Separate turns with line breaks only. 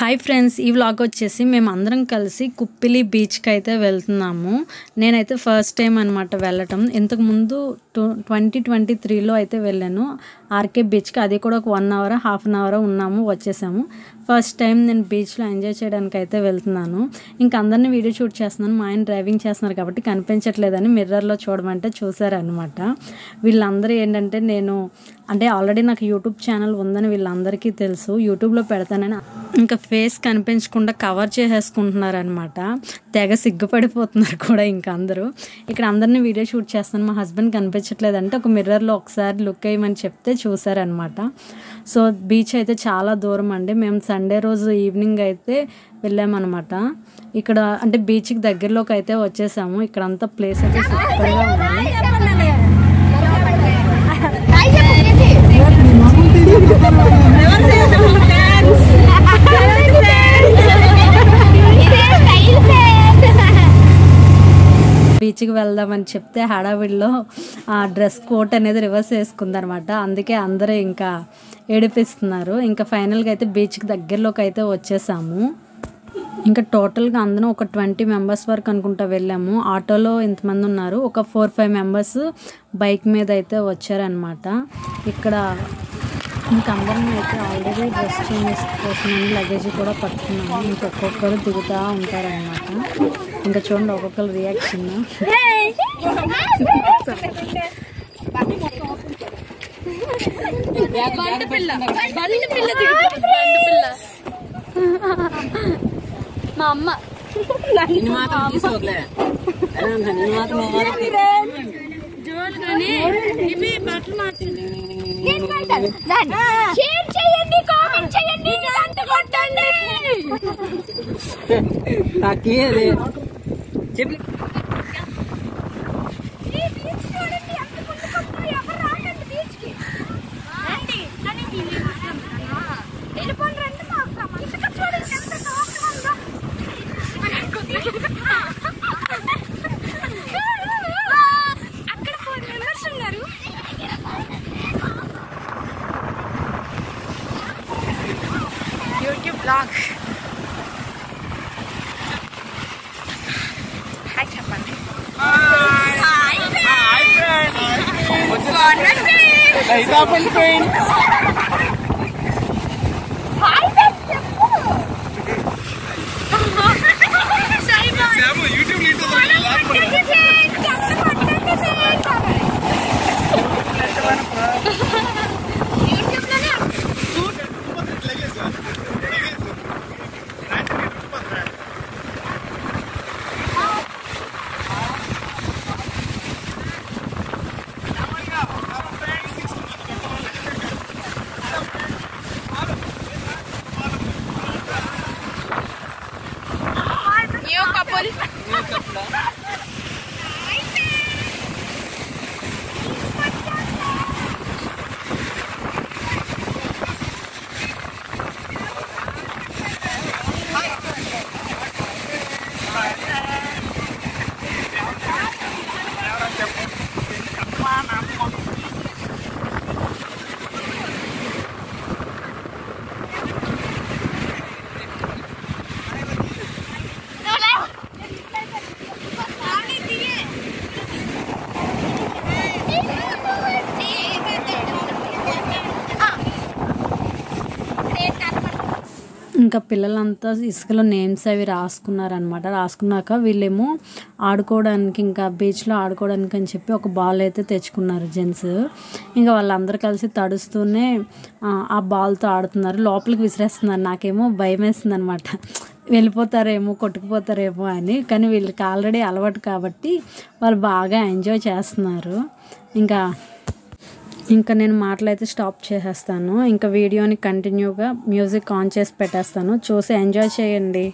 Hi friends, ఈ vlog వచ్చేసి మేము అందరం కలిసి కుప్పిలి బీచ్కి అయితే వెళ్తున్నాము. నేనైతే ఫస్ట్ టైం అనమాట వెళ్ళటం. ఇంతకుముందు 2023లో అయితే వెళ్ళాను ఆర్కే బీచ్కి. అది కూడా ఒక 1 అవర్ హాఫ్ అన్ అవర్ ఉన్నాము, వచ్చేసాము. ఫస్ట్ టైం నేను బీచ్లో ఎంజాయ్ చేయడానికి అయితే వెళ్తున్నాను. ఇంకా అందరినీ వీడియో షూట్ చేస్తున్నాను. మా ఆయన డ్రైవింగ్ చేస్తున్నారు కాబట్టి కనిపించట్లేదని మిర్రర్లో చూడమంటే చూసారనమాట. వీళ్ళందరూ ఏంటంటే అంటే ఆల్రెడీ నాకు యూట్యూబ్ ఛానల్ ఉందని వీళ్ళందరికీ తెలుసు. యూట్యూబ్లో పెడతానని ఇంకా ఫేస్ కనిపించకుండా కవర్ చేసేసుకుంటున్నారు అనమాట. తెగ సిగ్గుపడిపోతున్నారు కూడా ఇంకా అందరూ. ఇక్కడ అందరినీ వీడియో షూట్ చేస్తాను. మా హస్బెండ్ కనిపించట్లేదంటే ఒక మిర్రర్లో ఒకసారి లుక్ వేయమని చెప్తే చూసారనమాట. సో బీచ్ అయితే చాలా దూరం అండి. మేము సండే రోజు ఈవినింగ్ అయితే వెళ్ళామన్నమాట. ఇక్కడ అంటే బీచ్కి దగ్గరలోకి అయితే వచ్చేసాము. ఇక్కడంతా ప్లేస్ అయితే సూపర్గా ఉంది. బీచ్కి వెళ్దామని చెప్తే హడావిడిలో ఆ డ్రెస్ కోట్ అనేది రివర్స్ వేసుకుందనమాట. అందుకే అందరూ ఇంకా ఏడిపిస్తున్నారు. ఇంకా ఫైనల్గా అయితే బీచ్కి దగ్గరలోకి అయితే వచ్చేసాము. ఇంకా టోటల్గా అందరం ఒక 20 మెంబర్స్ వరకు అనుకుంటా వెళ్ళాము. ఆటోలో ఇంతమంది ఉన్నారు. ఒక 4-5 మెంబర్స్ బైక్ మీద అయితే వచ్చారనమాట. ఇక్కడ ఇంకా అందరం అయితే ఆల్రెడీ డ్రెస్ చేంజ్ కోసం లగేజ్ కూడా పట్టుకున్నాము. ఇంకా ఒక్కొక్కరు దిగుతూ ఉంటారనమాట. ఇంకా చూడండి ఒక్కొక్కరు రియాక్షన్.
మా అమ్మ యూట్యూబ్ బ్లాగ్. హాయ్ చెప్పండి.
ఇంకా పిల్లలంతా ఇసుకలో నేమ్స్ అవి రాసుకున్నారనమాట. రాసుకున్నాక వీళ్ళేమో ఆడుకోవడానికి ఇంకా బీచ్లో ఆడుకోవడానికి అని చెప్పి ఒక బాల్ అయితే తెచ్చుకున్నారు జెంట్స్. ఇంకా వాళ్ళందరూ కలిసి తడుస్తూనే ఆ బాల్తో ఆడుతున్నారు. లోపలికి విసిరేస్తున్నారు. నాకేమో భయం వేస్తుంది అనమాట, వెళ్ళిపోతారేమో కొట్టుకుపోతారేమో అని. కానీ వీళ్ళకి ఆల్రెడీ అలవాటు కాబట్టి వాళ్ళు బాగా ఎంజాయ్ చేస్తున్నారు. ఇంకా నేను మాటలైతే స్టాప్ చేసేస్తాను. ఇంకా వీడియోని కంటిన్యూగా మ్యూజిక్ ఆన్ చేసి పెట్టేస్తాను. చూసి ఎంజాయ్ చేయండి.